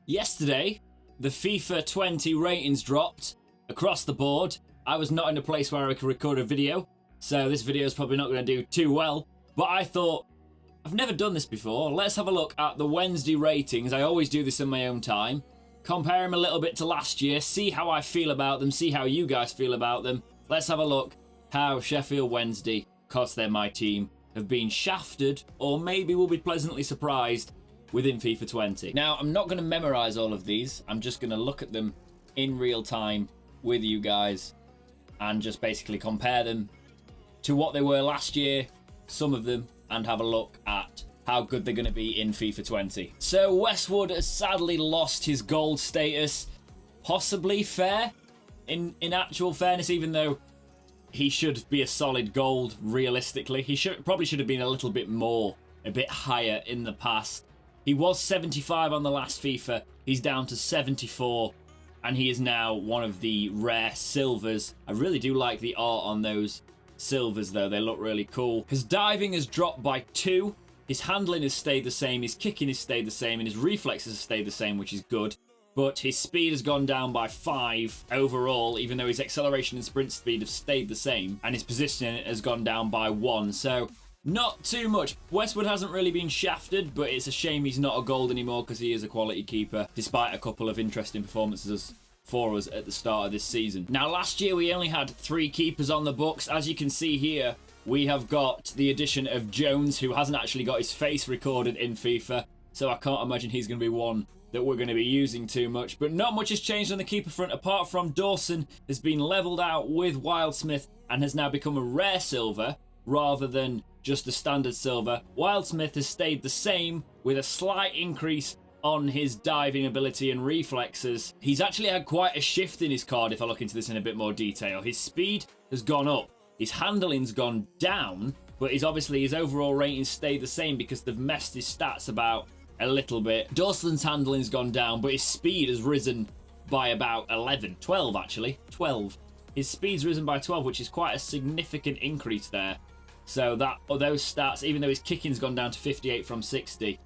Yesterday, the FIFA 20 ratings dropped across the board. I was not in a place where I could record a video, so this video is probably not going to do too well. But I thought, I've never done this before. Let's have a look at the Wednesday ratings. I always do this in my own time. Compare them a little bit to last year, see how I feel about them, see how you guys feel about them. Let's have a look how Sheffield Wednesday, because they're my team, have been shafted, or maybe will be pleasantly surprised within FIFA 20. Now, I'm not going to memorise all of these. I'm just going to look at them in real time with you guys and just basically compare them to what they were last year, some of them, and have a look at how good they're going to be in FIFA 20. So, Wes Watters has sadly lost his gold status. Possibly fair, in actual fairness, even though he should be a solid gold, realistically. He probably should have been a little bit more, a bit higher in the past. He was 75 on the last FIFA. He's down to 74, and he is now one of the rare silvers. I really do like the art on those silvers, though. They look really cool. His diving has dropped by 2. His handling has stayed the same. His kicking has stayed the same, and his reflexes have stayed the same, which is good. But his speed has gone down by 5 overall, even though his acceleration and sprint speed have stayed the same, and his positioning has gone down by 1. So, not too much. Westwood hasn't really been shafted, but it's a shame he's not a gold anymore because he is a quality keeper, despite a couple of interesting performances for us at the start of this season. Now, last year we only had 3 keepers on the books. As you can see here, we have got the addition of Jones, who hasn't actually got his face recorded in FIFA, so I can't imagine he's going to be one that we're going to be using too much. But not much has changed on the keeper front, apart from Dawson has been levelled out with Wilde Smith and has now become a rare silver rather than just a standard silver. Wilde Smith has stayed the same with a slight increase on his diving ability and reflexes. He's actually had quite a shift in his card if I look into this in a bit more detail. His speed has gone up, his handling's gone down, but his overall rating stayed the same because they've messed his stats about a little bit. Dawson's handling's gone down, but his speed has risen by about 12 actually. 12. His speed's risen by 12, which is quite a significant increase there. So those stats, even though his kicking's gone down to 58 from 60,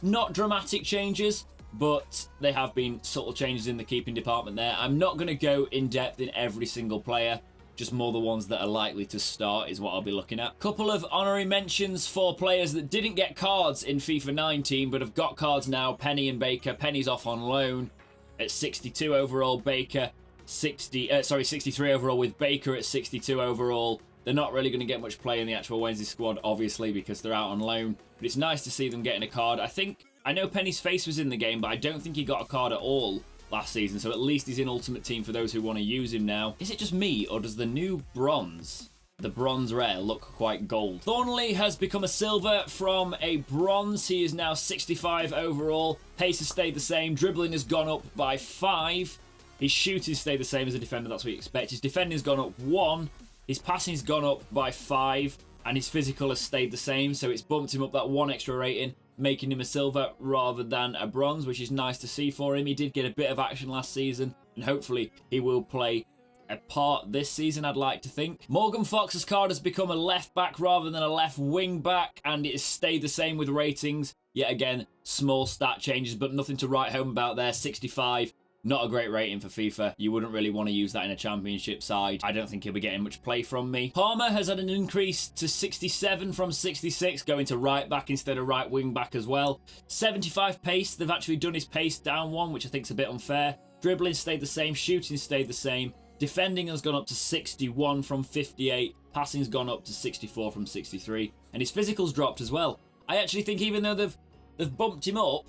not dramatic changes, but they have been subtle changes in the keeping department there. I'm not going to go in depth in every single player, just more the ones that are likely to start is what I'll be looking at. Couple of honorary mentions for players that didn't get cards in FIFA 19 but have got cards now. Penny and Baker. Penny's off on loan at 62 overall. Baker 63 overall, with Baker at 62 overall. They're not really going to get much play in the actual Wednesday squad, obviously, because they're out on loan. But it's nice to see them getting a card. I know Penny's face was in the game, but I don't think he got a card at all last season, so at least he's in Ultimate Team for those who want to use him now. Is it just me, or does the new bronze, the bronze rare, look quite gold? Thornley has become a silver from a bronze. He is now 65 overall. Pace has stayed the same. Dribbling has gone up by 5. His shooting stayed the same as a defender, that's what you expect. His defending's gone up 1. His passing's gone up by 5. And his physical has stayed the same, so it's bumped him up that 1 extra rating, making him a silver rather than a bronze, which is nice to see for him. He did get a bit of action last season, and hopefully he will play a part this season, I'd like to think. Morgan Fox's card has become a left back rather than a left wing back, and it has stayed the same with ratings. Yet again, small stat changes, but nothing to write home about there. 65. Not a great rating for FIFA. You wouldn't really want to use that in a championship side. I don't think he'll be getting much play from me. Palmer has had an increase to 67 from 66, going to right back instead of right wing back as well. 75 pace. They've actually done his pace down 1, which I think is a bit unfair. Dribbling stayed the same. Shooting stayed the same. Defending has gone up to 61 from 58. Passing's gone up to 64 from 63. And his physical's dropped as well. I actually think even though they've bumped him up,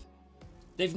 they've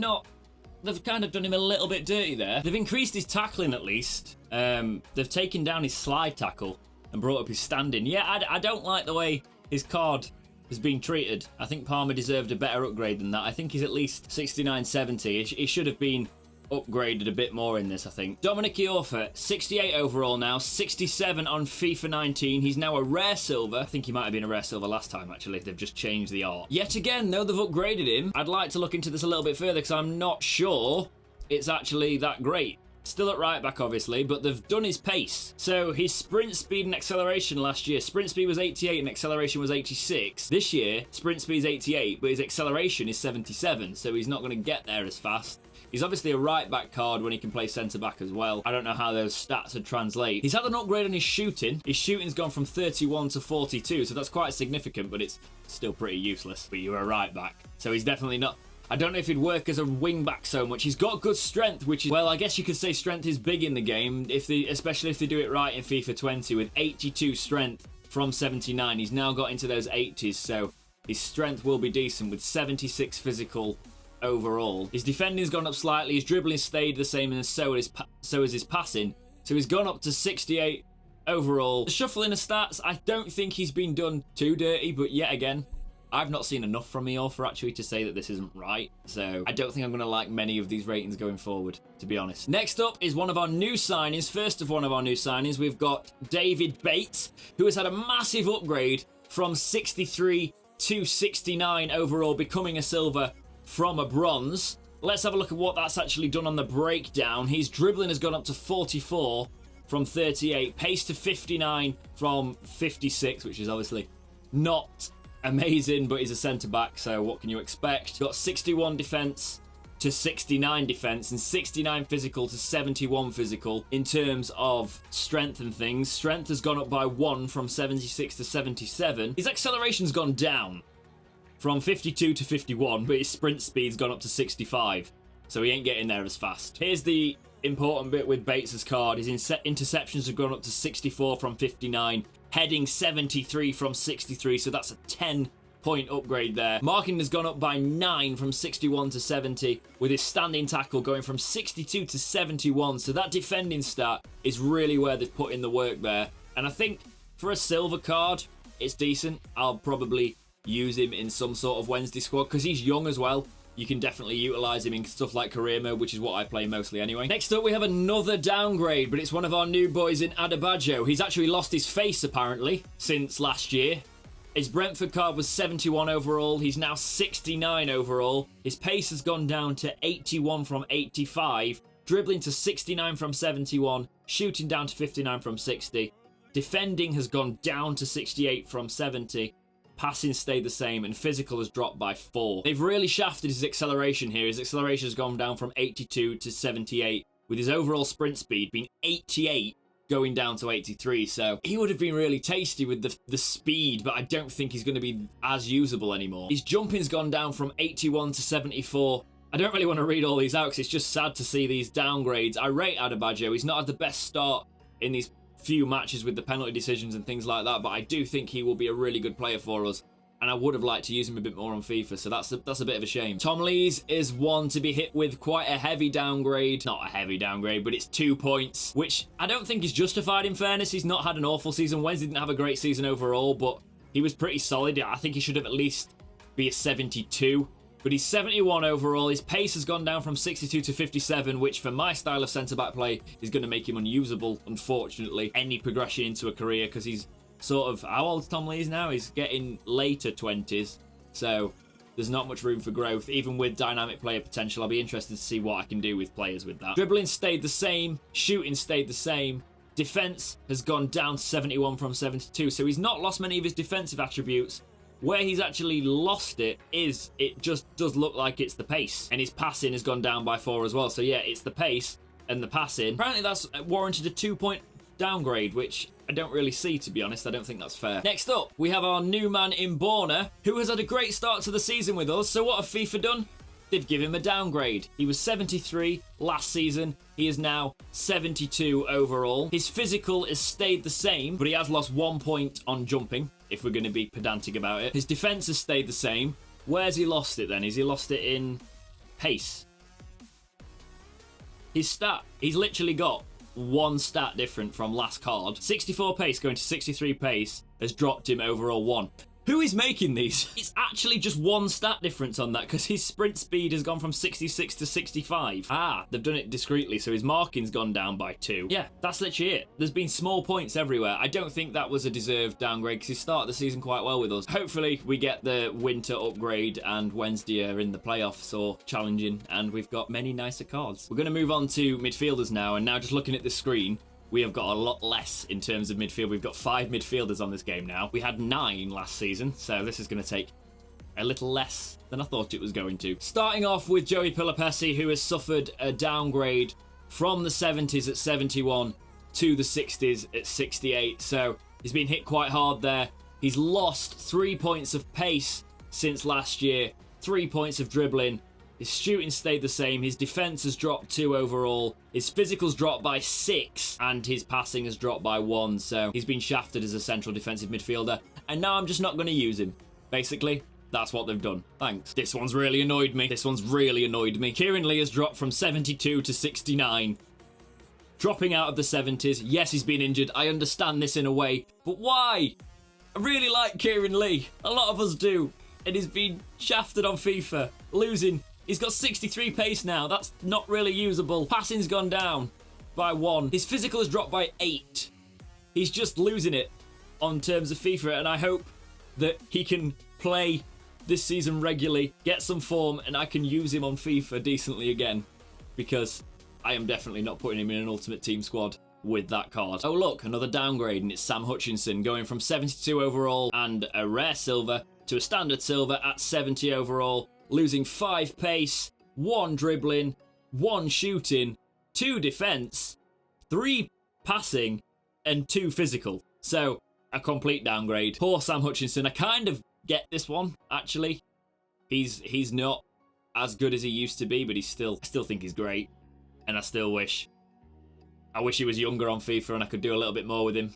kind of done him a little bit dirty there. They've increased his tackling at least. They've taken down his slide tackle and brought up his standing. Yeah, I don't like the way his card has been treated. I think Palmer deserved a better upgrade than that. I think he's at least 69, 70. He should have been upgraded a bit more in this, I think. Dominic Iorfa, 68 overall now, 67 on FIFA 19. He's now a rare silver. I think he might have been a rare silver last time, actually. They've just changed the art. Yet again, though they've upgraded him, I'd like to look into this a little bit further because I'm not sure it's actually that great. Still at right back, obviously, but they've done his pace. So his sprint speed and acceleration last year, sprint speed was 88 and acceleration was 86. This year, sprint speed is 88, but his acceleration is 77, so he's not going to get there as fast. He's obviously a right-back card when he can play centre-back as well. I don't know how those stats would translate. He's had an upgrade on his shooting. His shooting's gone from 31 to 42, so that's quite significant, but it's still pretty useless. But you're a right-back, so he's definitely not... I don't know if he'd work as a wing-back so much. He's got good strength, which is... Well, I guess you could say strength is big in the game, especially if they do it right in FIFA 20, with 82 strength from 79. He's now got into those 80s, so his strength will be decent with 76 physical overall. His defending's gone up slightly, his dribbling stayed the same, and so is his passing. So he's gone up to 68 overall. The shuffling of stats, I don't think he's been done too dirty, but yet again, I've not seen enough from Eorfa actually to say that this isn't right. So I don't think I'm going to like many of these ratings going forward, to be honest. Next up is one of our new signings. First of one of our new signings, we've got David Bates, who has had a massive upgrade from 63 to 69 overall, becoming a silver from a bronze. Let's have a look at what that's actually done on the breakdown. His dribbling has gone up to 44 from 38, pace to 59 from 56, which is obviously not amazing, but he's a centre-back, so what can you expect? Got 61 defence to 69 defence and 69 physical to 71 physical in terms of strength and things. Strength has gone up by 1 from 76 to 77. His acceleration's gone down from 52 to 51, but his sprint speed's gone up to 65, so he ain't getting there as fast. Here's the important bit with Bates' card. His interceptions have gone up to 64 from 59, heading 73 from 63, so that's a 10-point upgrade there. Marking has gone up by 9 from 61 to 70, with his standing tackle going from 62 to 71, so that defending stat is really where they've put in the work there. And I think for a silver card, it's decent. I'll probably use him in some sort of Wednesday squad because he's young as well. You can definitely utilise him in stuff like career mode, which is what I play mostly anyway. Next up, we have another downgrade, but it's one of our new boys in Adebayo. He's actually lost his face, apparently, since last year. His Brentford card was 71 overall. He's now 69 overall. His pace has gone down to 81 from 85. Dribbling to 69 from 71. Shooting down to 59 from 60. Defending has gone down to 68 from 70. Passing stayed the same, and physical has dropped by 4. They've really shafted his acceleration here. His acceleration has gone down from 82 to 78, with his overall sprint speed being 88 going down to 83. So he would have been really tasty with the speed, but I don't think he's going to be as usable anymore. His jumping's gone down from 81 to 74. I don't really want to read all these out because it's just sad to see these downgrades. I rate Adebayo. He's not had the best start in these few matches with the penalty decisions and things like that, but I do think he will be a really good player for us, and I would have liked to use him a bit more on FIFA, so that's a bit of a shame. Tom Lees is one to be hit with quite a heavy downgrade. Not a heavy downgrade, but it's 2 points, which I don't think is justified in fairness. He's not had an awful season. Wednesday didn't have a great season overall, but he was pretty solid. I think he should have at least be a 72. But he's 71 overall. His pace has gone down from 62 to 57, which for my style of centre-back play is going to make him unusable, unfortunately, any progression into a career, because he's sort of... How old's Tom Lees now? He's getting later 20s, so there's not much room for growth. Even with dynamic player potential, I'll be interested to see what I can do with players with that. Dribbling stayed the same. Shooting stayed the same. Defence has gone down to 71 from 72, so he's not lost many of his defensive attributes. Where he's actually lost it is, it just does look like it's the pace. And his passing has gone down by 4 as well. So yeah, it's the pace and the passing. Apparently that's warranted a 2-point downgrade, which I don't really see, to be honest. I don't think that's fair. Next up, we have our new man in Borna, who has had a great start to the season with us. So what have FIFA done? They've given him a downgrade. He was 73 last season. He is now 72 overall. His physical has stayed the same, but he has lost 1 point on jumping, if we're going to be pedantic about it. His defense has stayed the same. Where's he lost it then? Has he lost it in pace? His stat, he's literally got 1 stat different from last card. 64 pace going to 63 pace has dropped him overall 1. Who is making these? It's actually just one stat difference on that because his sprint speed has gone from 66 to 65. Ah, they've done it discreetly, so his marking's gone down by 2. Yeah, that's literally it. There's been small points everywhere. I don't think that was a deserved downgrade because he started the season quite well with us. Hopefully, we get the winter upgrade and Wednesday are in the playoffs or challenging, and we've got many nicer cards. We're going to move on to midfielders now, and now just looking at the screen, we have got a lot less in terms of midfield. We've got 5 midfielders on this game now. We had 9 last season, so this is going to take a little less than I thought it was going to. Starting off with Joey Persie, who has suffered a downgrade from the 70s at 71 to the 60s at 68. So he's been hit quite hard there. He's lost 3 points of pace since last year, 3 points of dribbling. His shooting stayed the same, his defence has dropped 2 overall, his physical's dropped by 6, and his passing has dropped by 1, so he's been shafted as a central defensive midfielder, and now I'm just not going to use him. Basically, that's what they've done. Thanks. This one's really annoyed me. Kieran Lee has dropped from 72 to 69. Dropping out of the 70s. Yes, he's been injured. I understand this in a way, but why? I really like Kieran Lee. A lot of us do. And he's been shafted on FIFA. Losing. He's got 63 pace now. That's not really usable. Passing's gone down by 1. His physical has dropped by 8. He's just losing it on terms of FIFA, and I hope that he can play this season regularly, get some form, and I can use him on FIFA decently again, because I am definitely not putting him in an ultimate team squad with that card. Oh look, another downgrade, and it's Sam Hutchinson going from 72 overall and a rare silver to a standard silver at 70 overall. Losing 5 pace, 1 dribbling, 1 shooting, 2 defense, 3 passing, and 2 physical. So, a complete downgrade. Poor Sam Hutchinson. I kind of get this one, actually. He's not as good as he used to be, but I still think he's great. And I wish he was younger on FIFA and I could do a little bit more with him.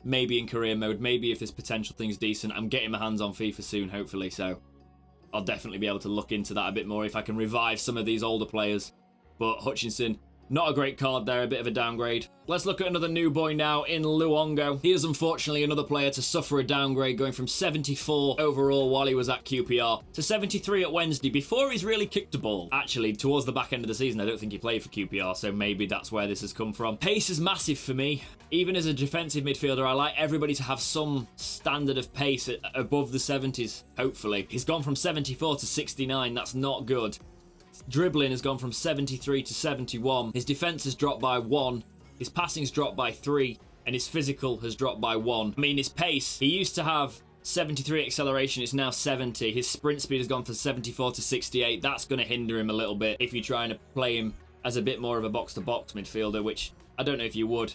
Maybe in career mode, maybe if this potential thing's decent. I'm getting my hands on FIFA soon, hopefully, so I'll definitely be able to look into that a bit more if I can revive some of these older players. But Hutchinson, not a great card there, a bit of a downgrade. Let's look at another new boy now in Luongo. He is unfortunately another player to suffer a downgrade, going from 74 overall while he was at QPR to 73 at Wednesday before he's really kicked a ball. Actually, towards the back end of the season, I don't think he played for QPR, so maybe that's where this has come from. Pace is massive for me. Even as a defensive midfielder, I like everybody to have some standard of pace above the 70s, hopefully. He's gone from 74 to 69, that's not good. Dribbling has gone from 73 to 71. His defense has dropped by 1. His passing's dropped by 3. And his physical has dropped by 1. I mean, his pace, he used to have 73 acceleration, it's now 70. His sprint speed has gone from 74 to 68. That's going to hinder him a little bit if you're trying to play him as a bit more of a box-to-box midfielder, which I don't know if you would.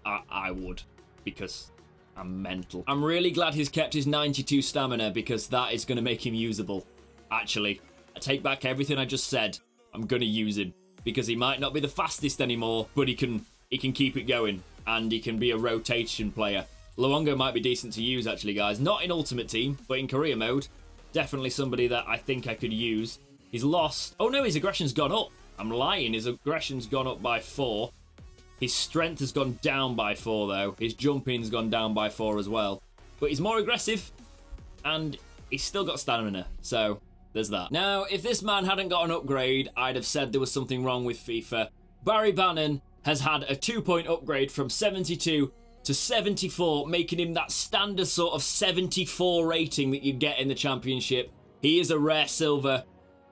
I would, because I'm mental. I'm really glad he's kept his 92 stamina, because that is going to make him usable. Actually, I take back everything I just said. I'm going to use him, because he might not be the fastest anymore, but he can keep it going, and he can be a rotation player. Luongo might be decent to use, actually, guys. Not in Ultimate Team, but in career mode. Definitely somebody that I think I could use. He's lost. Oh no, his aggression's gone up. I'm lying. His aggression's gone up by 4. His strength has gone down by 4, though. His jumping's gone down by 4 as well. But he's more aggressive, and he's still got stamina, so there's that. Now, if this man hadn't got an upgrade, I'd have said there was something wrong with FIFA. Barry Bannon has had a 2-point upgrade from 72 to 74, making him that standard sort of 74 rating that you get in the Championship. He is a rare silver.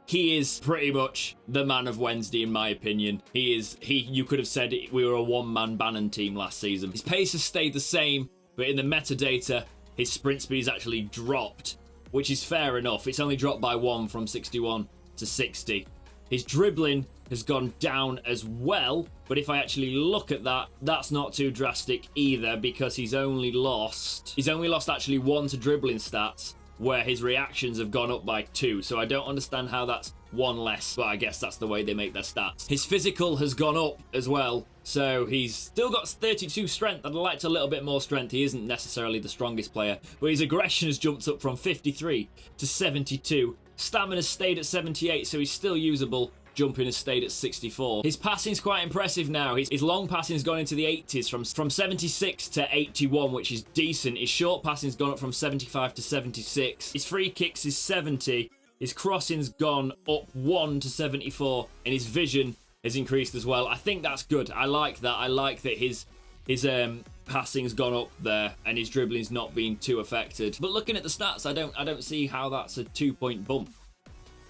He is pretty much the man of Wednesday, in my opinion. You could have said we were a one-man Bannon team last season. His pace has stayed the same, but in the metadata, his sprint speed has actually dropped, which is fair enough. It's only dropped by 1 from 61 to 60. His dribbling has gone down as well, but if I actually look at that, that's not too drastic either, because he's only lost actually 1 to dribbling stats, where his reactions have gone up by 2, so I don't understand how that's 1 less, but I guess that's the way they make their stats. His physical has gone up as well, so he's still got 32 strength. I'd liked a little bit more strength. He isn't necessarily the strongest player, but his aggression has jumped up from 53 to 72. Stamina's stayed at 78, so he's still usable. jumping has stayed at 64. His passing's quite impressive now. His long passing's gone into the 80s from 76 to 81, which is decent. His short passing's gone up from 75 to 76. His free kicks is 70. His crossing's gone up 1 to 74, and his vision has increased as well. I think that's good. I like that. I like that his passing's gone up there and his dribbling's not been too affected. But looking at the stats, I don't see how that's a 2-point bump.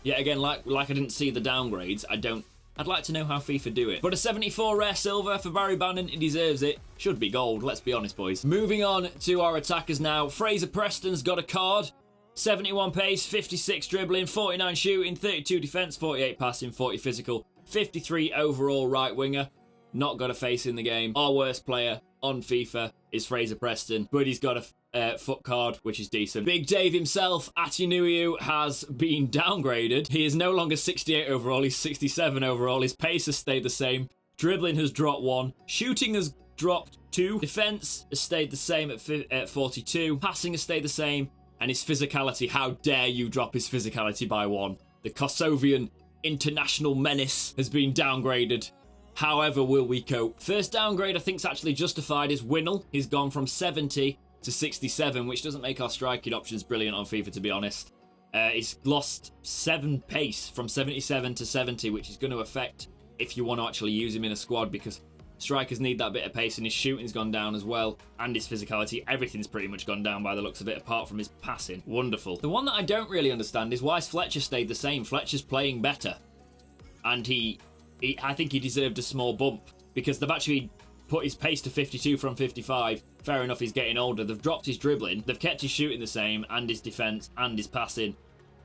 Yet again, like I didn't see the downgrades, I'd like to know how FIFA do it. But a 74 rare silver for Barry Bannon, he deserves it. Should be gold, let's be honest, boys. Moving on to our attackers now. Fraser Preston's got a card. 71 pace, 56 dribbling, 49 shooting, 32 defence, 48 passing, 40 physical, 53 overall right winger. Not got a face in the game. Our worst player on FIFA is Fraser Preston, but he's got a foot card, which is decent. Big Dave himself, Atinuiu, has been downgraded. He is no longer 68 overall, he's 67 overall. His pace has stayed the same. Dribbling has dropped 1. Shooting has dropped 2. Defence has stayed the same at 42. Passing has stayed the same. And his physicality, how dare you drop his physicality by 1. The Kosovian international menace has been downgraded. However will we cope? First downgrade I think is actually justified is Winnell. He's gone from 70 to 67, which doesn't make our striking options brilliant on FIFA, to be honest. He's lost 7 pace from 77 to 70, which is going to affect if you want to actually use him in a squad, because strikers need that bit of pace, and his shooting's gone down as well, and his physicality. Everything's pretty much gone down by the looks of it, apart from his passing. Wonderful. The one that I don't really understand is why Fletcher stayed the same. Fletcher's playing better, and I think he deserved a small bump, because they've actually put his pace to 52 from 55. Fair enough, he's getting older. They've dropped his dribbling, they've kept his shooting the same, and his defence, and his passing,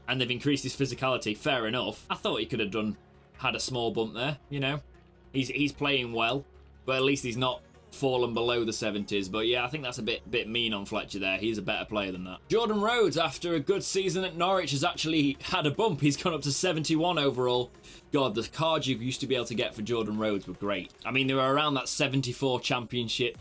and they've increased his physicality. Fair enough. I thought he could have had a small bump there, you know. He's playing well, but at least he's not fallen below the 70s. But yeah, I think that's a bit mean on Fletcher there. He's a better player than that. Jordan Rhodes, after a good season at Norwich, has actually had a bump. He's gone up to 71 overall. God, the cards you used to be able to get for Jordan Rhodes were great. I mean, they were around that 74 championship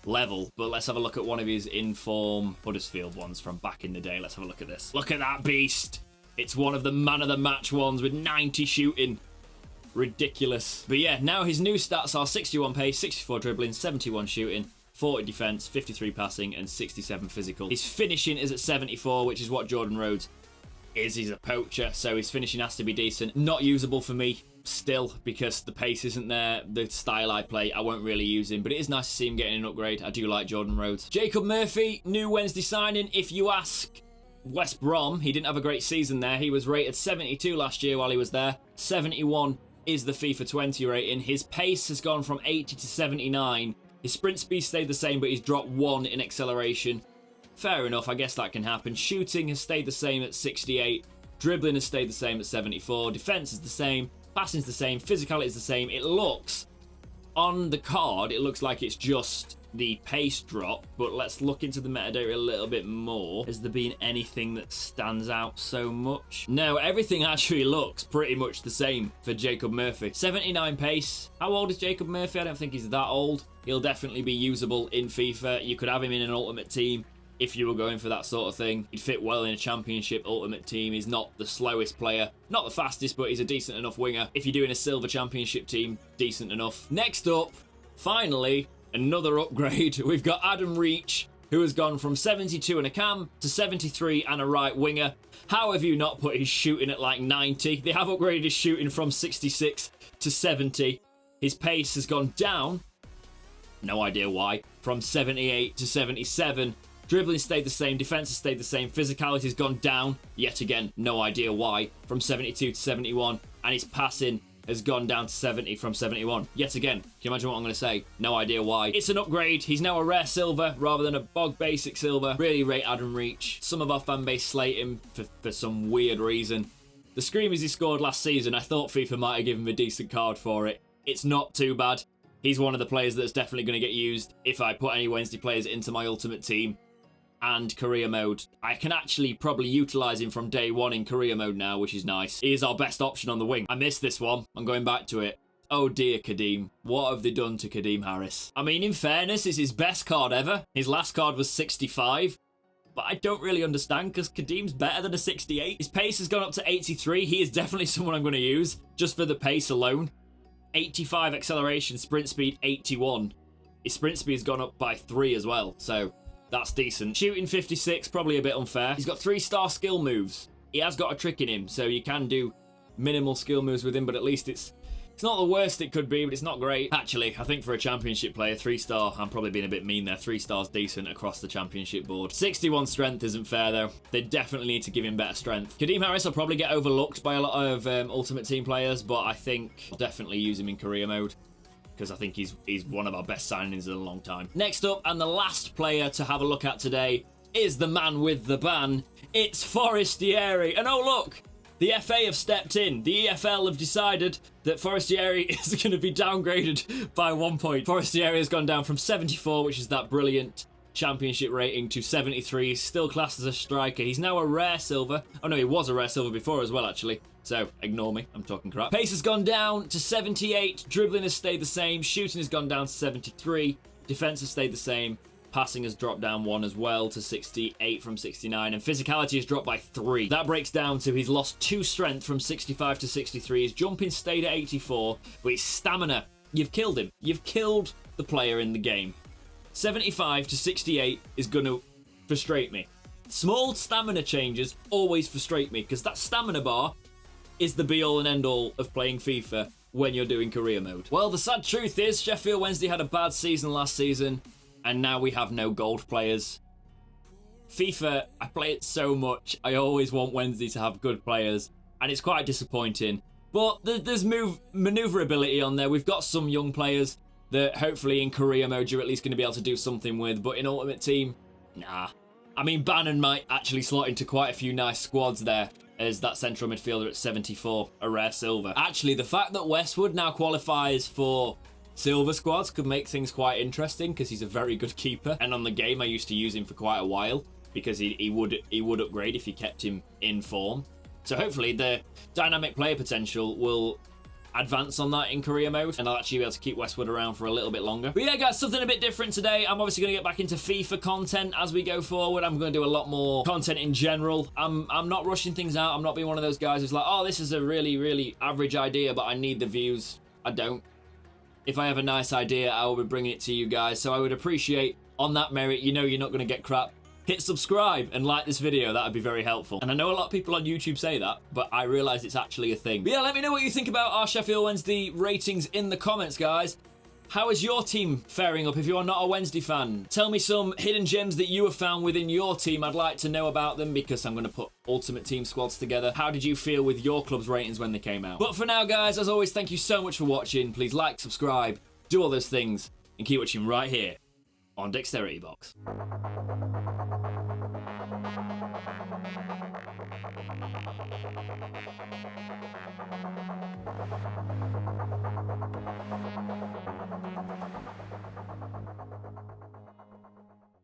level. But let's have a look at one of his in-form Huddersfield ones from back in the day. Let's have a look at this. Look at that beast. It's one of the man of the match ones with 90 shooting. Ridiculous. But yeah, now his new stats are 61 pace, 64 dribbling, 71 shooting, 40 defence, 53 passing, and 67 physical. His finishing is at 74, which is what Jordan Rhodes is. He's a poacher, so his finishing has to be decent. Not usable for me still, because the pace isn't there. The style I play, I won't really use him, but it is nice to see him getting an upgrade. I do like Jordan Rhodes. Jacob Murphy, new Wednesday signing. If you ask West Brom, he didn't have a great season there. He was rated 72 last year while he was there. 71 is the FIFA 20 rating. His pace has gone from 80 to 79. His sprint speed stayed the same, but he's dropped 1 in acceleration. Fair enough, I guess that can happen. Shooting has stayed the same at 68. Dribbling has stayed the same at 74. Defense is the same. Passing is the same. Physicality is the same. It looks, on the card, it looks like it's just the pace drop, but let's look into the metadata a little bit more. Has there been anything that stands out so much? No, everything actually looks pretty much the same for Jacob Murphy. 79 pace. How old is Jacob Murphy? I don't think he's that old. He'll definitely be usable in FIFA. You could have him in an ultimate team if you were going for that sort of thing. He'd fit well in a championship ultimate team. He's not the slowest player, not the fastest, but he's a decent enough winger. If you're doing a silver championship team, decent enough. Next up, finally, another upgrade. We've got Adam Reach, who has gone from 72 and a cam to 73 and a right winger. How have you not put his shooting at like 90? They have upgraded his shooting from 66 to 70. His pace has gone down, no idea why, from 78 to 77. Dribbling stayed the same, defense has stayed the same, physicality has gone down, yet again, no idea why, from 72 to 71, and his passing has gone down to 70 from 71. Yet again, can you imagine what I'm going to say? No idea why. It's an upgrade. He's now a rare silver rather than a bog basic silver. Really rate Adam Reach. Some of our fan base slate him for some weird reason. The screamers he scored last season, I thought FIFA might have given him a decent card for it. It's not too bad. He's one of the players that's definitely going to get used if I put any Wednesday players into my ultimate team and career mode. I can actually probably utilise him from day one in career mode now, which is nice. He is our best option on the wing. I missed this one. I'm going back to it. Oh dear, Kadeem. What have they done to Kadeem Harris? I mean, in fairness, it's his best card ever. His last card was 65. but I don't really understand because Kadim's better than a 68. His pace has gone up to 83. He is definitely someone I'm going to use just for the pace alone. 85 acceleration, sprint speed 81. His sprint speed has gone up by 3 as well, so that's decent. Shooting 56, probably a bit unfair. He's got 3-star skill moves. He has got a trick in him, so you can do minimal skill moves with him, but at least it's not the worst it could be, but it's not great. Actually, I think for a championship player, 3-star, I'm probably being a bit mean there. 3-star's decent across the championship board. 61 strength isn't fair, though. They definitely need to give him better strength. Kadeem Harris will probably get overlooked by a lot of Ultimate Team players, but I think I'll definitely use him in career mode because I think he's one of our best signings in a long time. Next up, and the last player to have a look at today, is the man with the ban. It's Forestieri. And oh, look! The FA have stepped in. The EFL have decided that Forestieri is going to be downgraded by 1 point. Forestieri has gone down from 74, which is that brilliant championship rating, to 73. He's still classed as a striker. He's now a rare silver. Oh no, he was a rare silver before as well, actually. So, ignore me. I'm talking crap. Pace has gone down to 78. Dribbling has stayed the same. Shooting has gone down to 73. Defense has stayed the same. Passing has dropped down 1 as well to 68 from 69, and physicality has dropped by 3. That breaks down to he's lost 2 strength from 65 to 63. His jumping stayed at 84, but his stamina, you've killed him. You've killed the player in the game. 75 to 68 is going to frustrate me. Small stamina changes always frustrate me because that stamina bar is the be-all and end-all of playing FIFA when you're doing career mode. Well, the sad truth is Sheffield Wednesday had a bad season last season, and now we have no gold players. FIFA, I play it so much. I always want Wednesday to have good players, and it's quite disappointing. But there's maneuverability on there. We've got some young players that hopefully in career mode you're at least going to be able to do something with, but in Ultimate Team, nah. I mean, Bannon might actually slot into quite a few nice squads there as that central midfielder at 74, a rare silver. Actually, the fact that Westwood now qualifies for silver squads could make things quite interesting because he's a very good keeper, and on the game I used to use him for quite a while because he would upgrade if you kept him in form. So hopefully the dynamic player potential will advance on that in career mode, and I'll actually be able to keep Westwood around for a little bit longer. But yeah, guys, something a bit different today. I'm obviously going to get back into FIFA content as we go forward. I'm going to do a lot more content in general. I'm not rushing things out. I'm not being one of those guys who's like, oh, this is a really average idea, but I need the views. I don't. If I have a nice idea, I will be bringing it to you guys. So I would appreciate, on that merit, you know you're not going to get crap, hit subscribe and like this video. That would be very helpful. And I know a lot of people on YouTube say that, but I realise it's actually a thing. But yeah, let me know what you think about our Sheffield Wednesday ratings in the comments, guys. How is your team faring up if you are not a Wednesday fan? Tell me some hidden gems that you have found within your team. I'd like to know about them because I'm going to put Ultimate Team squads together. How did you feel with your club's ratings when they came out? But for now, guys, as always, thank you so much for watching. Please like, subscribe, do all those things, and keep watching right here on Dexterity Box.